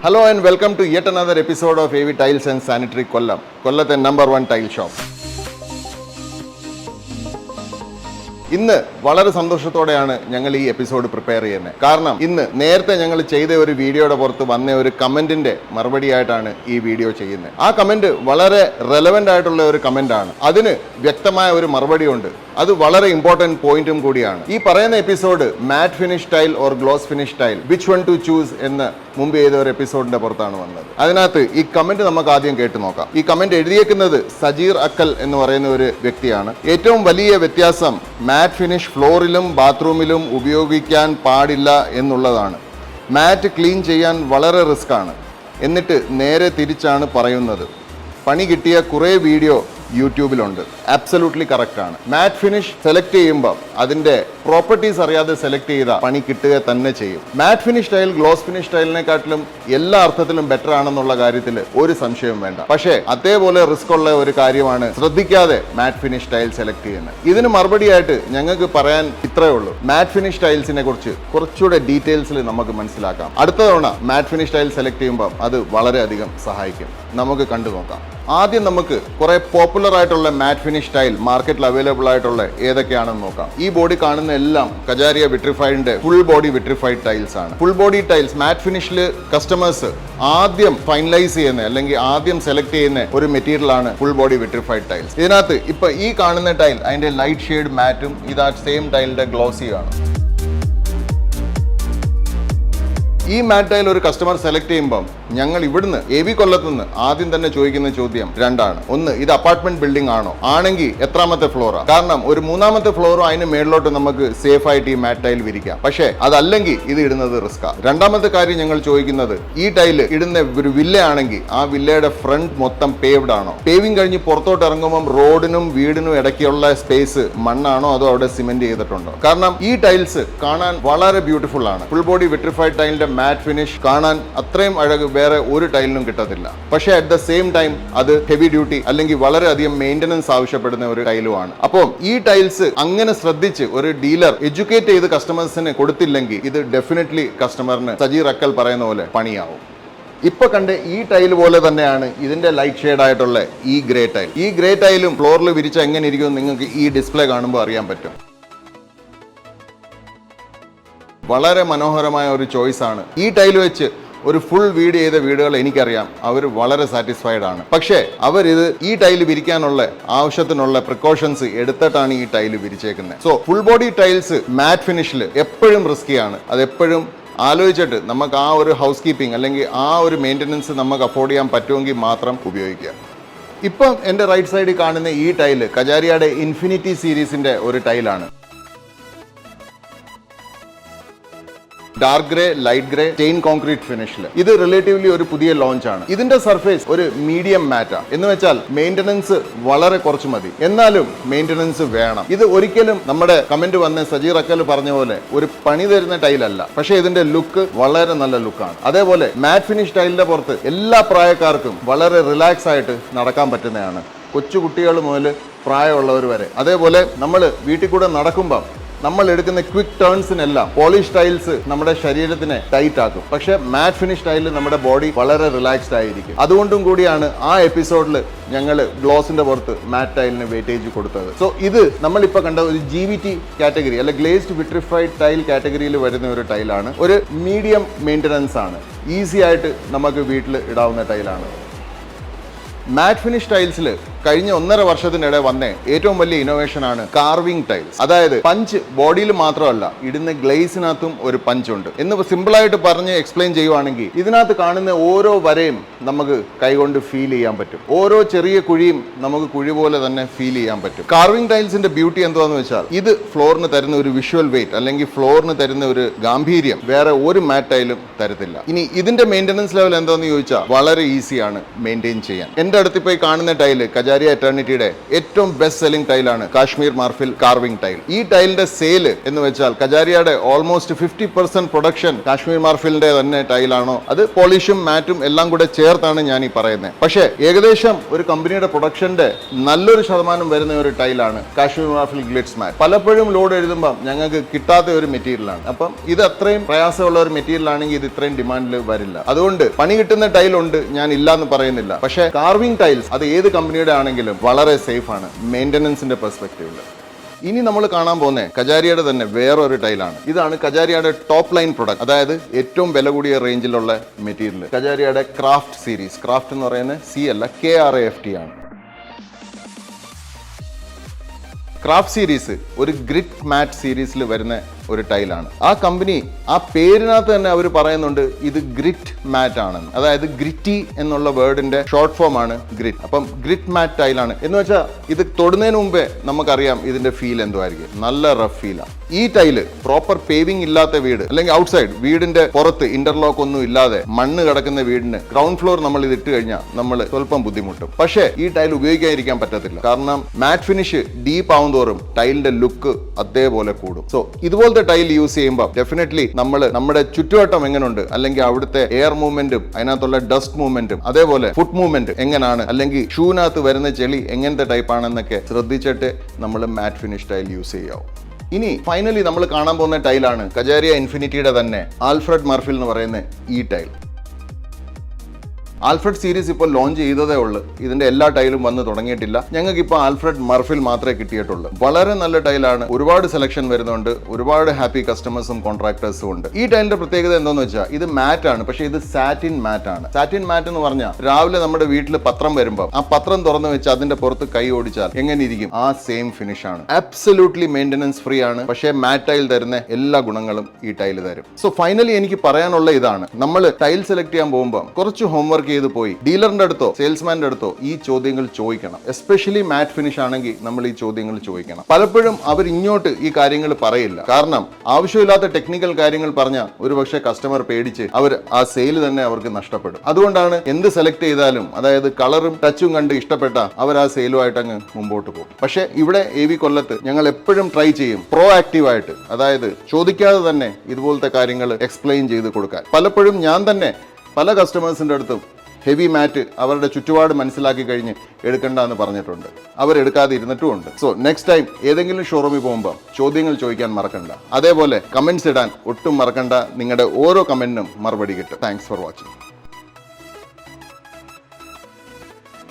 Hello and welcome to yet another episode of AV Tiles and Sanitary Kollam. Kollathe number 1 tile shop. ഇന്ന് വളരെ സന്തോഷത്തോടെയാണ് ഞങ്ങൾ ഈ episode prepare ചെയ്യുന്നത്. കാരണം ഇന്ന് നേരത്തെ ഞങ്ങൾ ചെയ്ത ഒരു വീഡിയോയുടെ പുറത്ത് വന്ന ഒരു കമന്റിന്റെ മറുപടി ആയിട്ടാണ് ഈ വീഡിയോ ചെയ്യുന്നത്. ആ കമന്റ് വളരെ റെലവെന്റ് ആയിട്ടുള്ള ഒരു കമന്റ് ആണ്. അതിന് വ്യക്തമായ ഒരു മറുപടി ഉണ്ട്. അത് വളരെ ഇമ്പോർട്ടന്റ് പോയിന്റും കൂടിയാണ്. ഈ പറയുന്ന episode matt finish tile or gloss finish tile which one to choose എന്ന് മുമ്പ് ചെയ്ത ഒരു എപ്പിസോഡിന്റെ പുറത്താണ് വന്നത്. അതിനകത്ത് ഈ കമന്റ് നമുക്ക് ആദ്യം കേട്ടു നോക്കാം. ഈ കമന്റ് എഴുതിയേക്കുന്നത് സജീർ അക്കൽ എന്ന് പറയുന്ന ഒരു വ്യക്തിയാണ്. ഏറ്റവും വലിയ വ്യത്യാസം മാറ്റ് ഫിനിഷ് ഫ്ലോറിലും ബാത്റൂമിലും ഉപയോഗിക്കാൻ പാടില്ല എന്നുള്ളതാണ്. മാറ്റ് ക്ലീൻ ചെയ്യാൻ വളരെ റിസ്ക് ആണ്. എന്നിട്ട് നേരെ തിരിച്ചാണ് പറയുന്നത്. പണി കിട്ടിയ കുറേ വീഡിയോ യൂട്യൂബിലുണ്ട്. ആബ്സല്യൂട്ട്ലി കറക്റ്റ് ആണ്. മാറ്റ് ഫിനിഷ് സെലക്ട് ചെയ്യുമ്പോൾ അതിന്റെ പ്രോപ്പർട്ടീസ് അറിയാതെ സെലക്ട് ചെയ്ത പണി കിട്ടുക തന്നെ ചെയ്യും. മാറ്റ് ഫിനിഷ് ടൈൽ ഗ്ലോസ് ഫിനിഷ് ടൈലിനെക്കാട്ടിലും എല്ലാ അർത്ഥത്തിലും ബെറ്റർ ആണെന്നുള്ള കാര്യത്തിൽ ഒരു സംശയവും വേണ്ട. പക്ഷേ അതേപോലെ റിസ്ക് ഉള്ള ഒരു കാര്യമാണ് ശ്രദ്ധിക്കാതെ മാറ്റ് ഫിനിഷ് ടൈൽ സെലക്ട് ചെയ്യുന്നത്. ഇതിന് മറുപടിയായിട്ട് ഞങ്ങൾക്ക് പറയാൻ ഇത്രയേ ഉള്ളൂ. മാറ്റ് ഫിനിഷ് ടൈൽസിനെ കുറിച്ച് കുറച്ചുകൂടെ ഡീറ്റെയിൽസിൽ നമുക്ക് മനസ്സിലാക്കാം. അടുത്ത തവണ മാറ്റ് ഫിനിഷ് ടൈൽ സെലക്ട് ചെയ്യുമ്പോൾ അത് വളരെയധികം സഹായിക്കും. നമുക്ക് കണ്ടു നോക്കാം. ആദ്യം നമുക്ക് കുറെ പോപ്പുലർ ആയിട്ടുള്ള മാറ്റ് ഫിനിഷ് ടൈൽ മാർക്കറ്റിൽ അവൈലബിൾ ആയിട്ടുള്ള ഏതൊക്കെയാണെന്ന് നോക്കാം. ഈ ബോഡി കാണുന്ന എല്ലാം കജാരിയ വിട്രിഫൈഡിന്റെ ഫുൾ ബോഡി വിട്രിഫൈഡ് ടൈൽസ് ആണ്. ഫുൾ ബോഡി ടൈൽസ് മാറ്റ് ഫിനിഷിൽ കസ്റ്റമേഴ്സ് ആദ്യം ഫൈനലൈസ് ചെയ്യുന്ന അല്ലെങ്കിൽ ആദ്യം സെലക്ട് ചെയ്യുന്ന ഒരു മെറ്റീരിയൽ ആണ് ഫുൾ ബോഡി വിട്രിഫൈഡ് ടൈൽസ്. ഇതിനകത്ത് ഇപ്പൊ ഈ കാണുന്ന ടൈൽ അതിന്റെ ലൈറ്റ് ഷെയ്ഡ് മാറ്റും ഇതാ സെയിം ടൈലിന്റെ ഗ്ലോസി ആണ്. ഈ മാറ്റ് ടൈൽ ഒരു കസ്റ്റമർ സെലക്ട് ചെയ്യുമ്പം ഞങ്ങൾ ഇവിടുന്ന് AV കൊല്ലത്തുനിന്ന് ആദ്യം തന്നെ ചോദിക്കുന്ന ചോദ്യം രണ്ടാണ്. ഒന്ന്, ഇത് അപ്പാർട്ട്മെന്റ് ബിൽഡിംഗ് ആണോ? ആണെങ്കിൽ എത്രാമത്തെ ഫ്ലോറാ? കാരണം ഒരു മൂന്നാമത്തെ ഫ്ലോറോ അതിന് മേളിലോട്ട് നമുക്ക് സേഫ് ആയിട്ട് ഈ മാറ്റ് ടൈൽ വിരിക്കാം. പക്ഷേ അതല്ലെങ്കിൽ ഇത് ഇടുന്നത് റിസ്ക്കാ. രണ്ടാമത്തെ കാര്യം ഞങ്ങൾ ചോദിക്കുന്നത്, ഈ ടൈല് ഇടുന്ന ഒരു വില്ല ആണെങ്കിൽ ആ വില്ലയുടെ ഫ്രണ്ട് മൊത്തം പേവ്ഡ് ആണോ? പേവിംഗ് കഴിഞ്ഞ് പുറത്തോട്ട് ഇറങ്ങുമ്പോൾ റോഡിനും വീടിനും ഇടയ്ക്കുള്ള സ്പേസ് മണ്ണാണോ അതോ അവിടെ സിമെന്റ് ചെയ്തിട്ടുണ്ടോ? കാരണം ഈ ടൈൽസ് കാണാൻ വളരെ ബ്യൂട്ടിഫുൾ ആണ്. ഫുൾ ബോഡി വിട്രിഫൈഡ് ടൈലിന്റെ മാറ്റ് ഫിനിഷ് കാണാൻ അത്രയും അഴക് വേറെ ഒരു ടൈലിനും കിട്ടത്തില്ല. പക്ഷേ അറ്റ് ദ സെയിം ടൈം അത് ഹെവി ഡ്യൂട്ടി അല്ലെങ്കിൽ വളരെയധികം മെയിൻ്റനൻസ് ആവശ്യപ്പെടുന്ന ഒരു ടൈലുമാണ്. അപ്പോൾ ഈ ടൈൽസ് അങ്ങനെ ശ്രദ്ധിച്ച് ഒരു ഡീലർ എഡ്യൂക്കേറ്റ് ചെയ്ത് കസ്റ്റമേഴ്സിന് കൊടുത്തില്ലെങ്കിൽ ഇത് ഡെഫിനറ്റ്ലി കസ്റ്റമറിന് സജീർ അക്കൽ പറയുന്ന പോലെ പണിയാവും. ഇപ്പൊ കണ്ട് ഈ ടൈൽ പോലെ തന്നെയാണ് ഇതിന്റെ ലൈറ്റ് ഷെയ്ഡ് ആയിട്ടുള്ള ഈ ഗ്രേ ടൈൽ. ഈ ഗ്രേ ടൈലും ഫ്ലോറിൽ വിരിച്ച എങ്ങനെ ഇരിക്കും നിങ്ങൾക്ക് ഈ ഡിസ്പ്ലേ കാണുമ്പോൾ അറിയാൻ പറ്റും. വളരെ മനോഹരമായ ഒരു ചോയ്സ് ആണ്. ഈ ടൈൽ വെച്ച് ഒരു ഫുൾ വീട് ചെയ്ത വീടുകൾ എനിക്കറിയാം, അവർ വളരെ സാറ്റിസ്ഫൈഡ് ആണ്. പക്ഷേ അവരിത് ഈ ടൈൽ വിരിക്കാനുള്ള ആവശ്യത്തിനുള്ള പ്രിക്കോഷൻസ് എടുത്തിട്ടാണ് ഈ ടൈൽ വിരിച്ചേക്കുന്നത്. So full body tiles matte ഫിനിഷിൽ എപ്പോഴും റിസ്കിയാണ്. അത് എപ്പോഴും ആലോചിച്ചിട്ട് നമുക്ക് ആ ഒരു ഹൗസ് കീപ്പിംഗ് അല്ലെങ്കിൽ ആ ഒരു മെയിൻ്റനൻസ് നമുക്ക് അഫോർഡ് ചെയ്യാൻ പറ്റുമെങ്കിൽ മാത്രം ഉപയോഗിക്കുക. ഇപ്പം എൻ്റെ റൈറ്റ് സൈഡിൽ കാണുന്ന ഈ ടൈല് കജാരിയയുടെ ഇൻഫിനിറ്റി സീരീസിന്റെ ഒരു ടൈലാണ്. Dark grey, light grey, stain concrete ഫിനിഷിൽ. ഇത് റിലേറ്റീവ്ലി ഒരു പുതിയ ലോഞ്ച് ആണ്. ഇതിന്റെ സർഫേസ് ഒരു മീഡിയം മാറ്റാ എന്ന് വെച്ചാൽ മെയിൻ്റനൻസ് വളരെ കുറച്ച് മതി, എന്നാലും മെയിൻ്റനൻസ് വേണം. ഇത് ഒരിക്കലും നമ്മുടെ കമന്റ് വന്ന സജീർ അക്കൽ പറഞ്ഞ പോലെ ഒരു പണി തരുന്ന ടൈലല്ല. പക്ഷേ ഇതിന്റെ ലുക്ക് വളരെ നല്ല ലുക്കാണ്. അതേപോലെ മാറ്റ് ഫിനിഷ് ടൈലിന്റെ പുറത്ത് എല്ലാ പ്രായക്കാർക്കും വളരെ റിലാക്സ് ആയിട്ട് നടക്കാൻ പറ്റുന്നതാണ്. കൊച്ചു കുട്ടികൾ മുതൽ പ്രായമുള്ളവർ വരെ. അതേപോലെ നമ്മൾ വീട്ടിൽ കൂടെ നടക്കുമ്പം നമ്മൾ എടുക്കുന്ന ക്വിക്ക് ടേൺസിനെല്ലാം പോളിഷ് ടൈൽസ് നമ്മുടെ ശരീരത്തിനെ ടൈറ്റ് ആക്കും. പക്ഷെ മാറ്റ് ഫിനിഷ് ടൈലിൽ നമ്മുടെ ബോഡി വളരെ റിലാക്സ്ഡ് ആയിരിക്കും. അതുകൊണ്ടും കൂടിയാണ് ആ എപ്പിസോഡിൽ ഞങ്ങൾ ഗ്ലോസിന്റെ പുറത്ത് മാറ്റ് ടൈലിന് വെയിറ്റേജ് കൊടുത്തത്. സോ ഇത് നമ്മളിപ്പോൾ കണ്ട ഒരു GVT കാറ്റഗറി അല്ലെ ഗ്ലേസ്ഡ് വിട്രിഫൈഡ് ടൈൽ കാറ്റഗറിയിൽ വരുന്ന ഒരു ടൈലാണ്. ഒരു മീഡിയം മെയിൻ്റനൻസ് ആണ്. ഈസി ആയിട്ട് നമുക്ക് വീട്ടിൽ ഇടാവുന്ന ടൈലാണ്. മാറ്റ് ഫിനിഷ് ടൈൽസിൽ കഴിഞ്ഞ 1.5 വർഷത്തിനിടെ വന്ന ഏറ്റവും വലിയ ഇന്നോവേഷൻ ആണ് കാർവിംഗ് ടൈൽസ്. അതായത് പഞ്ച് ബോഡിയിൽ മാത്രമല്ല, ഇടുന്ന ഗ്ലേസിനകത്തും ഒരു പഞ്ച് ഉണ്ട് എന്ന് സിമ്പിളായിട്ട് പറഞ്ഞ് എക്സ്പ്ലെയിൻ ചെയ്യുവാണെങ്കിൽ ഇതിനകത്ത് കാണുന്ന ഓരോ വരയും നമുക്ക് കൈകൊണ്ട് ഫീൽ ചെയ്യാൻ പറ്റും. ഓരോ ചെറിയ കുഴിയും നമുക്ക് കുഴി പോലെ തന്നെ ഫീൽ ചെയ്യാൻ പറ്റും. കാർവിംഗ് ടൈൽസിന്റെ ബ്യൂട്ടി എന്താണെന്ന് വെച്ചാൽ ഇത് ഫ്ലോറിന് തരുന്ന ഒരു വിഷ്വൽ വെയിറ്റ് അല്ലെങ്കിൽ ഫ്ലോറിന് തരുന്ന ഒരു ഗാംഭീര്യം വേറെ ഒരു മാറ്റ് ടൈലും തരത്തില്ല. ഇനി ഇതിന്റെ മെയിൻ്റനൻസ് ലെവൽ എന്താണെന്ന് ചോദിച്ചാൽ വളരെ ഈസിയാണ് മെയിൻറ്റെയിൻ ചെയ്യാൻ. എൻ്റെ അടുത്ത് പോയി കാണുന്ന ടൈല് കജാരിയ എറ്റർണിറ്റിയുടെ ഏറ്റവും ബെസ്റ്റ് സെല്ലിംഗ് ടൈലാണ് കാശ്മീർ മാർഫിൽ കാർവിംഗ് ടൈൽ. ഈ ടൈലിന്റെ സെയില് എന്ന് വെച്ചാൽ കജാരിയയുടെ ഓൾമോസ്റ്റ് 50% പ്രൊഡക്ഷൻ കാശ്മീർ മാർഫിലിന്റെ തന്നെ ടൈലാണോ, അത് പോളിഷും മാറ്റും എല്ലാം കൂടെ ചേർത്താണ് ഞാൻ ഈ പറയുന്നത്. പക്ഷേ ഏകദേശം ഒരു കമ്പനിയുടെ പ്രൊഡക്ഷന്റെ നല്ലൊരു ശതമാനം വരുന്ന ഒരു ടൈലാണ് കാശ്മീർ മാർഫിൽ ഗ്ലിറ്റ്സ് മാറ്റ്. പലപ്പോഴും ലോഡ് എഴുതുമ്പോൾ ഞങ്ങൾക്ക് കിട്ടാത്ത ഒരു മെറ്റീരിയലാണ്. അപ്പം ഇത് അത്രയും പ്രയാസമുള്ള ഒരു മെറ്റീരിയൽ ആണെങ്കിൽ ഇത് ഇത്രയും ഡിമാൻഡിൽ വരില്ല. അതുകൊണ്ട് പണി കിട്ടുന്ന ടൈലുണ്ട്, ഞാൻ ഇല്ല എന്ന് പറയുന്നില്ല. പക്ഷേ കാർവിംഗ് ടൈൽസ് അത് ഏത് കമ്പനിയുടെ ആണെങ്കിലും വളരെ സേഫ് ആണ് മെയിൻ്റനൻസിന്റെ പെർസ്പെക്റ്റീവിൽ. ഇനി നമ്മൾ കാണാൻ പോകുന്നത് കജാരിയയുടെ തന്നെ വേറൊരു ടൈലാണ്. ഇതാണ് കജാരിയയുടെ ടോപ്പ് ലൈൻ പ്രൊഡക്റ്റ്, അതായത് ഏറ്റവും വില കൂടിയ റേഞ്ചിലുള്ള മെറ്റീരിയൽ. കജാരിയയുടെ ക്രാഫ്റ്റ് സീരീസ്. ക്രാഫ്റ്റ് എന്ന് പറയുന്നത് C അല്ല, KRAFT ആണ്. ക്രാഫ്റ്റ് സീരീസ് ഒരു ഗ്രിറ്റ് മാറ്റ് സീരീസിൽ വരുന്ന ഒരു ടൈലാണ്. ആ കമ്പനി ആ പേരിനകത്ത് തന്നെ അവർ പറയുന്നുണ്ട് ഇത് ഗ്രിറ്റ് മാറ്റ് ആണെന്ന്. അതായത് ഗ്രിറ്റി എന്നുള്ള വേർഡിന്റെ ഷോർട്ട് ഫോം ആണ് ഗ്രിറ്റ്. അപ്പം ഗ്രിറ്റ് മാറ്റ് ടൈലാണ് എന്ന് വെച്ചാൽ ഇത് തൊടുന്നതിന് മുമ്പേ നമുക്കറിയാം ഇതിന്റെ ഫീൽ എന്തുമായിരിക്കും. നല്ല റഫ് ഫീലാണ്. ഈ ടൈല് പ്രോപ്പർ പേവിംഗ് ഇല്ലാത്ത വീട് അല്ലെങ്കിൽ ഔട്ട്സൈഡ് വീടിന്റെ പുറത്ത് ഇന്റർലോക്ക് ഒന്നും ഇല്ലാതെ മണ്ണ് കിടക്കുന്ന വീടിന് ഗ്രൗണ്ട് ഫ്ലോർ നമ്മൾ ഇത് ഇട്ട് കഴിഞ്ഞാൽ നമ്മൾ സ്വല്പം ബുദ്ധിമുട്ടും. പക്ഷേ ഈ ടൈൽ ഉപയോഗിക്കാതിരിക്കാൻ പറ്റത്തില്ല. കാരണം മാറ്റ് ഫിനിഷ് ഡീപ്പ് ആവും തോറും ടൈലിന്റെ ലുക്ക് അതേപോലെ കൂടും. സോ ഇതുപോലത്തെ ടൈൽ യൂസ് ചെയ്യുമ്പോൾ ഡെഫിനറ്റ്ലി നമ്മൾ നമ്മുടെ ചുറ്റുവട്ടം എങ്ങനെയുണ്ട്, അല്ലെങ്കിൽ അവിടുത്തെ എയർ മൂവ്മെന്റും അതിനകത്തുള്ള ഡസ്റ്റ് മൂവ്മെന്റും അതേപോലെ ഫുഡ് മൂവ്മെന്റ് എങ്ങനെയാണ്, അല്ലെങ്കിൽ ഷൂവിനകത്ത് വരുന്ന ചെളി എങ്ങനത്തെ ടൈപ്പ് ആണെന്നൊക്കെ ശ്രദ്ധിച്ചിട്ട് നമ്മൾ മാറ്റ് ഫിനിഷ് ടൈൽ യൂസ് ചെയ്യാവും. ഇനി ഫൈനലി നമ്മൾ കാണാൻ പോകുന്ന ടൈലാണ് കജാരിയ ഇൻഫിനിറ്റിയുടെ തന്നെ ആൽഫ്രഡ് മർഫിൽ എന്ന് പറയുന്ന ഈ ടൈൽ. ആൽഫ്രഡ് സീരീസ് ഇപ്പോൾ ലോഞ്ച് ചെയ്തതേ ഉള്ളൂ. ഇതിന്റെ എല്ലാ ടൈലും വന്ന് തുടങ്ങിയിട്ടില്ല. ഞങ്ങൾക്ക് ഇപ്പോൾ ആൽഫ്രഡ് മർഫിൽ മാത്രമേ കിട്ടിയിട്ടുള്ളൂ. വളരെ നല്ല ടൈലാണ്. ഒരുപാട് സെലക്ഷൻ വരുന്നുണ്ട്. ഒരുപാട് ഹാപ്പി കസ്റ്റമേഴ്സും കോൺട്രാക്ടേഴ്സും ഉണ്ട്. ഈ ടൈലിന്റെ പ്രത്യേകത എന്താണെന്ന് വെച്ചാൽ ഇത് മാറ്റ് ആണ്, പക്ഷേ ഇത് സാറ്റിൻ മാറ്റ് ആണ്. സാറ്റിൻ മാറ്റ് എന്ന് പറഞ്ഞാൽ രാവിലെ നമ്മുടെ വീട്ടിൽ പത്രം വരുമ്പോൾ ആ പത്രം തുറന്നു വെച്ച് അതിന്റെ പുറത്ത് കൈ ഓടിച്ചാൽ എങ്ങനെ ഇരിക്കും, ആ സെയിം ഫിനിഷ് ആണ്. അബ്സല്യൂട്ട്ലി മെയിൻ്റനൻസ് ഫ്രീ ആണ്. പക്ഷേ മാറ്റ് ടൈൽ തരുന്ന എല്ലാ ഗുണങ്ങളും ഈ ടൈൽ തരും. സോ ഫൈനലി എനിക്ക് പറയാനുള്ള ഇതാണ്, നമ്മൾ ടൈൽ സെലക്ട് ചെയ്യാൻ പോകുമ്പോൾ കുറച്ച് ഹോംവർക്ക് ചെയ്ത് പോയി ഡീലറിന്റെ അടുത്തോ സെയിൽസ്മാന്റെ അടുത്തോ ഈ ചോദ്യങ്ങൾ ചോദിക്കണം. എസ്പെഷ്യലി മാറ്റ് ഫിനിഷ് ആണെങ്കിൽ നമ്മൾ ഈ ചോദ്യങ്ങൾ ചോദിക്കണം. പലപ്പോഴും അവർ ഇങ്ങോട്ട് ഈ കാര്യങ്ങൾ പറയില്ല. കാരണം ആവശ്യമില്ലാത്ത ടെക്നിക്കൽ കാര്യങ്ങൾ പറഞ്ഞാൽ ഒരുപക്ഷെ കസ്റ്റമർ പേടിച്ച് അവർ ആ സെയിൽ തന്നെ അവർക്ക് നഷ്ടപ്പെടും. അതുകൊണ്ടാണ് എന്ത് സെലക്ട് ചെയ്താലും, അതായത് കളറും ടച്ചും കണ്ട് ഇഷ്ടപ്പെട്ട അവർ ആ സെയിലുമായിട്ട് അങ്ങ് മുമ്പോട്ട് പോകും. പക്ഷേ ഇവിടെ AV കൊല്ലത്ത് ഞങ്ങൾ എപ്പോഴും ട്രൈ ചെയ്യും പ്രോ ആക്റ്റീവായിട്ട്, അതായത് ചോദിക്കാതെ തന്നെ ഇതുപോലത്തെ കാര്യങ്ങൾ എക്സ്പ്ലെയിൻ ചെയ്ത് കൊടുക്കാൻ. പലപ്പോഴും ഞാൻ തന്നെ പല കസ്റ്റമേഴ്സിൻ്റെ അടുത്തും ഹെവി മാറ്റ് അവരുടെ ചുറ്റുപാട് മനസ്സിലാക്കി കഴിഞ്ഞ് എടുക്കണ്ട എന്ന് പറഞ്ഞിട്ടുണ്ട്. അവരെടുക്കാതെ ഇരുന്നിട്ടുമുണ്ട്. സോ നെക്സ്റ്റ് ടൈം ഏതെങ്കിലും ഷോറൂമിൽ പോകുമ്പോൾ ചോദ്യങ്ങൾ ചോദിക്കാൻ മറക്കണ്ട. അതേപോലെ കമൻറ്റ്സ് ഇടാൻ ഒട്ടും മറക്കണ്ട. നിങ്ങളുടെ ഓരോ കമൻറ്റിനും മറുപടി കിട്ടും. Thanks for watching.